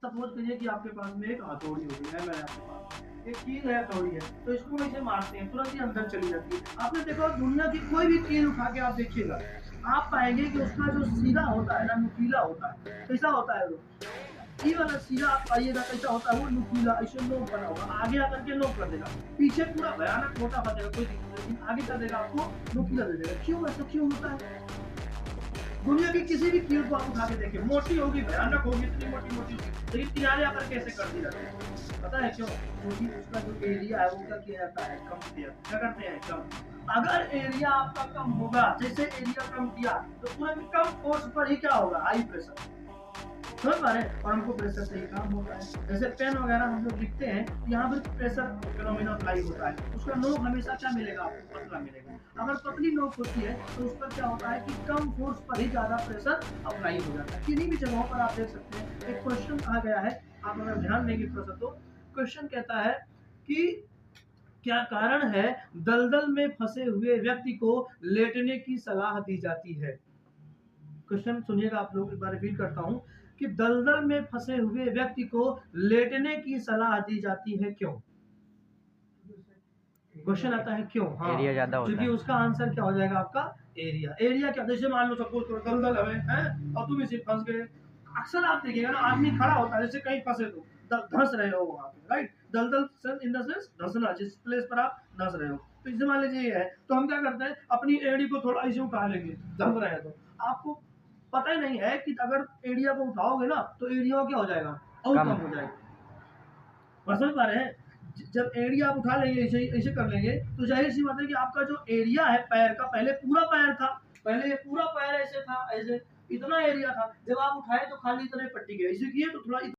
Suppose करिए कि आपके पास में एक हथौड़ी होगी है, मेरे आपके पास एक कील है, हथौड़ी है, तो इसको हम इसे मारते हैं, तुरंत ही अंदर चली जाती है। आपने देखा दुनिया की कोई भी कील उठा के आप देखिएगा, आप पाएंगे कि उसका जो सीधा होता है ना, नुकीला होता है। कैसा होता है वो? ये वाला सीधा आप पाइएगा कैसा होता है, वो नुकीला ऐसे नोक बना होगा, आगे आकर के नोक कर देगा, पीछे पूरा भयानक मोटा कर देगा, कोई दिक्कत नहीं, लेकिन आगे कर देगा आपको नुकीला दे देगा। क्यों ऐसा क्यों होता है? दुनिया की किसी भी कील को आप उठा के देखिए, मोटी होगी, भयानक होगी, इतनी मोटी मोटी होगी, लेकिन किनारे आकर कैसे कर दी जाती है? पता है क्यों? क्योंकि उसका जो एरिया है वो क्या किया जाता है, कम किया, क्या करते हैं, कम। अगर एरिया आपका कम होगा, जैसे एरिया कम किया, तो तुरंत कम फोर्स पर ही क्या होगा, हाई प्रेशर। समझ पा रहे हैं? और हमको प्रेशर से ही काम होता है। जैसे पेन वगैरह हम लोग लिखते हैं, यहाँ पर प्रेशर फिनोमेना अप्लाई होता है, उसका नोक हमेशा क्या मिलेगा आपको, पतला मिलेगा। अगर पतली नोक होती है तो उस पर क्या होता है कि कम फोर्स पर ही ज्यादा प्रेशर अप्लाई हो जाता है। किन्हीं भी जगहों पर आप देख सकते हैं, एक क्वेश्चन आ गया है, आप अगर ध्यान देंगे थोड़ा सा, तो क्वेश्चन कहता है कि क्या कारण है दलदल में फंसे हुए व्यक्ति को लेटने की सलाह दी जाती है? क्वेश्चन सुनिएगा आप लोग, एक बार रिपीट करता हूँ कि दलदल में फंसे हुए व्यक्ति को लेटने की सलाह दी जाती है, क्यों? क्वेश्चन आता है क्यों। हाँ, एरिया ज्यादा होता क्योंकि है। उसका आंसर क्या हो जाएगा आपका, एरिया। एरिया क्या, जैसे मान लो सपोज दलदल है और तुम इसे फंस गए। अक्सर आप देखिएगा ना, आदमी खड़ा होता है, जैसे कहीं फंसे तो धंस रहे हो वहां पे, राइट। दलदल इन द सेंस धंसना, जिस प्लेस पर आप धंस रहे हो। तो इसे मान लीजिए ये है, तो हम क्या करते हैं, अपनी एड़ी को थोड़ा ऐसे उठा लेंगे, धंस रहे हैं तो आपको पता ही नहीं है कि अगर एरिया को उठाओगे ना तो एरिया क्या हो जाएगा, और कम। कम हो जाएगा। और समझ पा रहे हैं? जब एरिया आप उठा लेंगे, ऐसे ऐसे कर लेंगे, तो जाहिर सी बात है कि आपका जो एरिया है पैर का, पहले पूरा पैर था, पहले ये पूरा पैर ऐसे था, ऐसे इतना एरिया था, जब आप उठाए तो खाली इतने पट्टी के, ऐसे किए तो थोड़ा